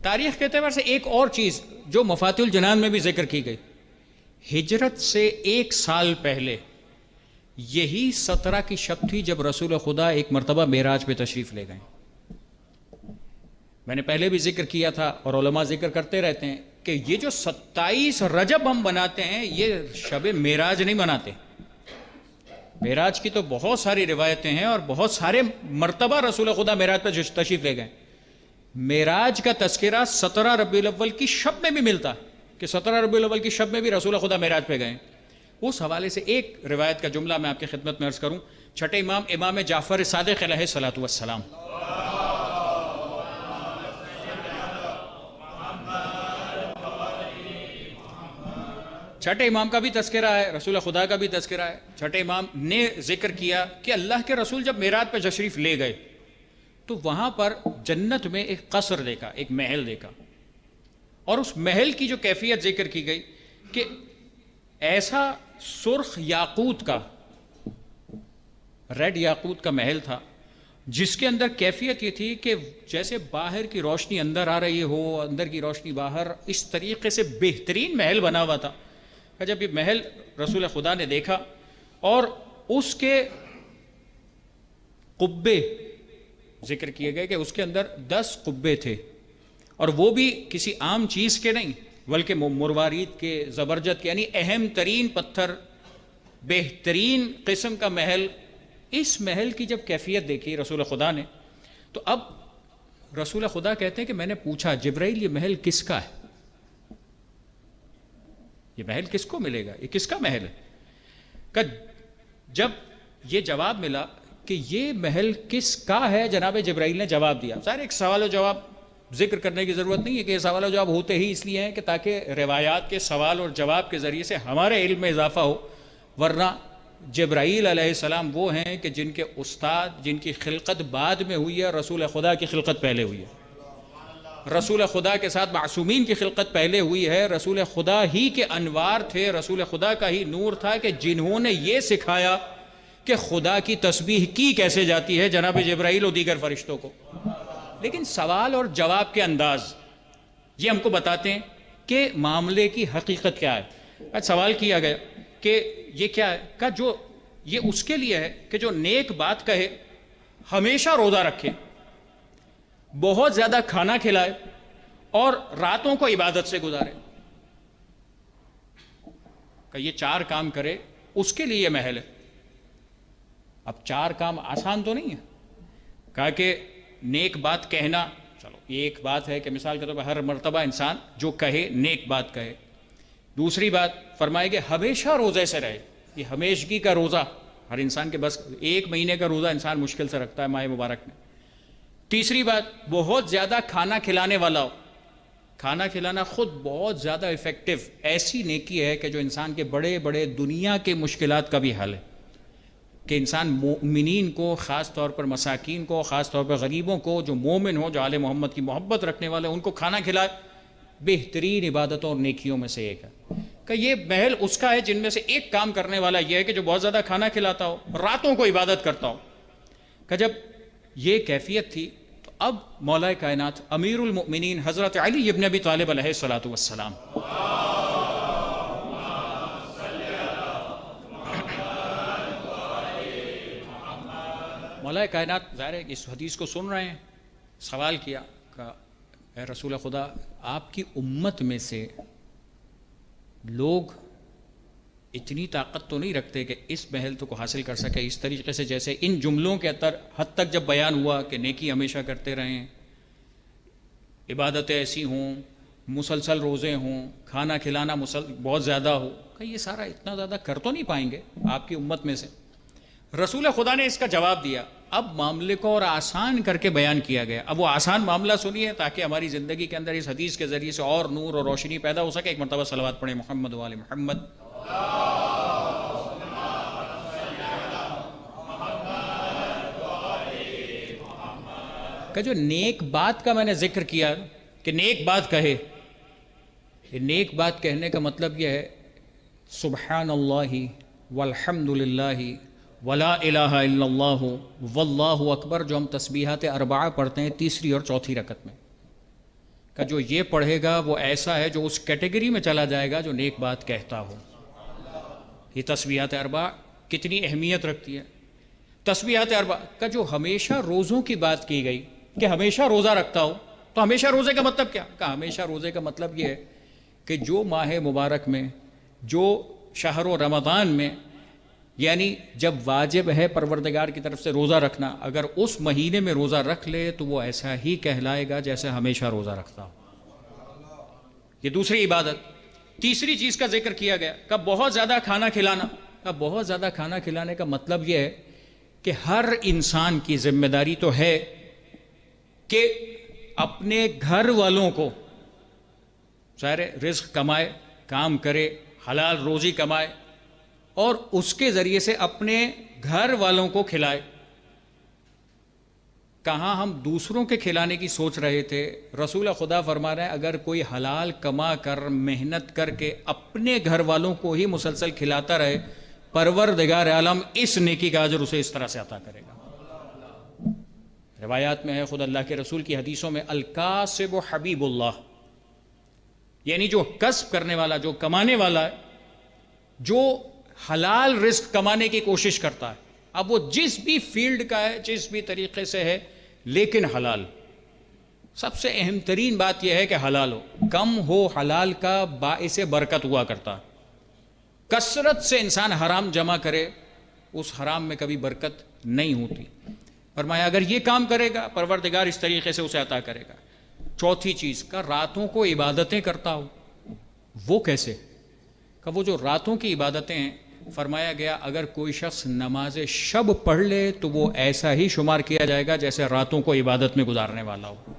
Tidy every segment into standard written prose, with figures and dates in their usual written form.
تاریخ کے اعتبار سے ایک اور چیز جو مفاتیح الجنان میں بھی ذکر کی گئی، ہجرت سے 1 سال پہلے یہی 17 کی شب تھی جب رسول خدا ایک مرتبہ معراج پہ تشریف لے گئے۔ میں نے پہلے بھی ذکر کیا تھا اور علماء ذکر کرتے رہتے ہیں کہ یہ جو 27 رجب ہم بناتے ہیں یہ شب معراج نہیں مناتے۔ معراج کی تو بہت ساری روایتیں ہیں اور بہت سارے مرتبہ رسول خدا معراج پہ تشریف لے گئے۔ معراج کا تذکرہ 17 ربیع الاول کی شب میں بھی ملتا ہے کہ 17 ربیع الاول کی شب میں بھی رسول خدا معراج پہ گئے۔ اس حوالے سے ایک روایت کا جملہ میں آپ کی خدمت میں عرض کروں۔ چھٹے امام امام جعفر صادق علیہ الصلوۃ والسلام، چھٹے امام کا بھی تذکرہ ہے، رسول خدا کا بھی تذکرہ ہے۔ چھٹے امام نے ذکر کیا کہ اللہ کے رسول جب معراج پہ تشریف لے گئے تو وہاں پر جنت میں ایک قصر دیکھا، ایک محل دیکھا، اور اس محل کی جو کیفیت ذکر کی گئی کہ ایسا سرخ یاقوت کا، ریڈ یاقوت کا محل تھا جس کے اندر کیفیت یہ تھی کہ جیسے باہر کی روشنی اندر آ رہی ہو، اندر کی روشنی باہر، اس طریقے سے بہترین محل بنا ہوا تھا۔ جب یہ محل رسول خدا نے دیکھا اور اس کے قبے ذکر کیے گئے کہ اس کے اندر 10 قبے تھے، اور وہ بھی کسی عام چیز کے نہیں بلکہ مروارید کے، زبرجد کے، یعنی اہم ترین پتھر، بہترین قسم کا محل۔ اس محل کی جب کیفیت دیکھی رسول خدا نے تو اب رسول خدا کہتے ہیں کہ میں نے پوچھا جبرائیل یہ محل کس کا ہے؟ یہ محل کس کو ملے گا؟ یہ کس کا محل ہے؟ کہ جب یہ جواب ملا کہ یہ محل کس کا ہے، جناب جبرائیل نے جواب دیا۔ ظاہر ایک سوال و جواب ذکر کرنے کی ضرورت نہیں ہے کہ یہ سوال و جواب ہوتے ہی اس لیے ہیں کہ تاکہ روایات کے سوال اور جواب کے ذریعے سے ہمارے علم میں اضافہ ہو، ورنہ جبرائیل علیہ السلام وہ ہیں کہ جن کے استاد، جن کی خلقت بعد میں ہوئی ہے، رسول خدا کی خلقت پہلے ہوئی ہے۔ رسول خدا کے ساتھ معصومین کی خلقت پہلے ہوئی ہے، رسول خدا ہی کے انوار تھے، رسول خدا کا ہی نور تھا کہ جنہوں نے یہ سکھایا کہ خدا کی تسبیح کی کیسے جاتی ہے جناب جبرائیل و دیگر فرشتوں کو۔ لیکن سوال اور جواب کے انداز یہ ہم کو بتاتے ہیں کہ معاملے کی حقیقت کیا ہے۔ آج سوال کیا گیا کہ یہ کیا ہے، کہ جو یہ اس کے لیے ہے کہ جو نیک بات کہے، ہمیشہ روزہ رکھے، بہت زیادہ کھانا کھلائے اور راتوں کو عبادت سے گزارے، کہ یہ 4 کام کرے، اس کے لیے یہ محل ہے۔ اب 4 کام آسان تو نہیں ہے، کہا کہ نیک بات کہنا، چلو یہ ایک بات ہے کہ مثال کے طور پر ہر مرتبہ انسان جو کہے نیک بات کہے۔ دوسری بات فرمائے کہ ہمیشہ روزے سے رہے، یہ ہمیشگی کا روزہ ہر انسان کے بس 1 مہینے کا روزہ انسان مشکل سے رکھتا ہے ماہ مبارک میں۔ تیسری بات بہت زیادہ کھانا کھلانے والا ہو، کھانا کھلانا خود بہت زیادہ افیکٹو ایسی نیکی ہے کہ جو انسان کے بڑے بڑے دنیا کے مشکلات کا بھی حل ہے، کہ انسان مومنین کو، خاص طور پر مساکین کو، خاص طور پر غریبوں کو، جو مومن ہوں، جو آل محمد کی محبت رکھنے والے ان کو کھانا کھلائے، بہترین عبادتوں اور نیکیوں میں سے ایک ہے۔ کہ یہ محل اس کا ہے جن میں سے ایک کام کرنے والا یہ ہے کہ جو بہت زیادہ کھانا کھلاتا ہو، راتوں کو عبادت کرتا ہو۔ کہ جب یہ کیفیت تھی تو اب مولا کائنات امیر المؤمنین حضرت علی ابن ابی طالب علیہ الصلوۃ والسلام مولا کائنات ظاہر ہے کہ اس حدیث کو سن رہے ہیں، سوال کیا کہ اے رسول خدا، آپ کی امت میں سے لوگ اتنی طاقت تو نہیں رکھتے کہ اس محل کو حاصل کر سکے اس طریقے سے جیسے ان جملوں کے حد تک جب بیان ہوا کہ نیکی ہمیشہ کرتے رہیں، عبادتیں ایسی ہوں، مسلسل روزے ہوں، کھانا کھلانا بہت زیادہ ہو، کہ یہ سارا اتنا زیادہ کر تو نہیں پائیں گے آپ کی امت میں سے؟ رسول خدا نے اس کا جواب دیا۔ اب معاملے کو اور آسان کر کے بیان کیا گیا۔ اب وہ آسان معاملہ سنیے تاکہ ہماری زندگی کے اندر اس حدیث کے ذریعے سے اور نور اور روشنی پیدا ہو سکے۔ ایک مرتبہ صلوات پڑھیں محمد و آل محمد۔ کہ جو نیک بات کا میں نے ذکر کیا کہ نیک بات کہے، یہ نیک بات کہنے کا مطلب یہ ہے سبحان اللہ والحمد للہ ولا الہ الا اللہ واللہ اکبر، جو ہم تسبیحات 4 پڑھتے ہیں تیسری اور چوتھی رکعت میں، کہ جو یہ پڑھے گا وہ ایسا ہے جو اس کیٹیگری میں چلا جائے گا جو نیک بات کہتا ہو. یہ تسبیحات اربع کتنی اہمیت رکھتی ہے. تسبیحات اربع کا جو ہمیشہ روزوں کی بات کی گئی کہ ہمیشہ روزہ رکھتا ہو، تو ہمیشہ روزے کا مطلب کیا؟ کہ ہمیشہ روزے کا مطلب یہ ہے کہ جو ماہ مبارک میں، جو شہر و رمضان میں، یعنی جب واجب ہے پروردگار کی طرف سے روزہ رکھنا، اگر اس مہینے میں روزہ رکھ لے تو وہ ایسا ہی کہلائے گا جیسے ہمیشہ روزہ رکھتا ہو. یہ دوسری عبادت. تیسری چیز کا ذکر کیا گیا کہ بہت زیادہ کھانا کھلانا. بہت زیادہ کھانا کھلانے کا مطلب یہ ہے کہ ہر انسان کی ذمہ داری تو ہے کہ اپنے گھر والوں کو ظاہر رزق کمائے، کام کرے، حلال روزی کمائے اور اس کے ذریعے سے اپنے گھر والوں کو کھلائے. کہاں ہم دوسروں کے کھلانے کی سوچ رہے تھے. رسول خدا فرما رہے ہیں اگر کوئی حلال کما کر محنت کر کے اپنے گھر والوں کو ہی مسلسل کھلاتا رہے، پروردگار عالم اس نیکی کا اجر اسے اس طرح سے عطا کرے گا. روایات میں ہے، خود اللہ کے رسول کی حدیثوں میں، الکاسب حبیب اللہ، یعنی جو کسب کرنے والا، جو کمانے والا ہے، جو حلال رزق کمانے کی کوشش کرتا ہے، اب وہ جس بھی فیلڈ کا ہے، جس بھی طریقے سے ہے، لیکن حلال. سب سے اہم ترین بات یہ ہے کہ حلال ہو. کم ہو حلال کا باعث برکت ہوا کرتا. کثرت سے انسان حرام جمع کرے، اس حرام میں کبھی برکت نہیں ہوتی. فرمایا اگر یہ کام کرے گا پروردگار اس طریقے سے اسے عطا کرے گا. چوتھی چیز کا راتوں کو عبادتیں کرتا ہو. وہ کیسے؟ کہ وہ جو راتوں کی عبادتیں ہیں، فرمایا گیا اگر کوئی شخص نماز شب پڑھ لے تو وہ ایسا ہی شمار کیا جائے گا جیسے راتوں کو عبادت میں گزارنے والا ہو.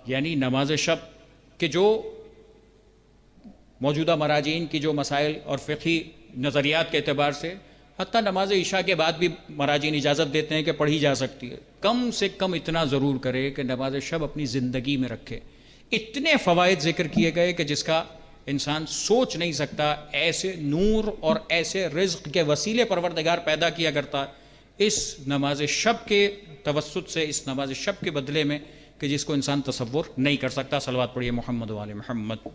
یعنی نماز شب کے جو موجودہ مراجعین کی جو مسائل اور فقہی نظریات کے اعتبار سے، حتیٰ نماز عشاء کے بعد بھی مراجعین اجازت دیتے ہیں کہ پڑھی جا سکتی ہے، کم سے کم اتنا ضرور کرے کہ نماز شب اپنی زندگی میں رکھے. اتنے فوائد ذکر کیے گئے کہ جس کا انسان سوچ نہیں سکتا. ایسے نور اور ایسے رزق کے وسیلے پروردگار پیدا کیا کرتا اس نماز شب کے توسط سے، اس نماز شب کے بدلے میں، کہ جس کو انسان تصور نہیں کر سکتا. صلوات پڑھیے محمد و آل محمد.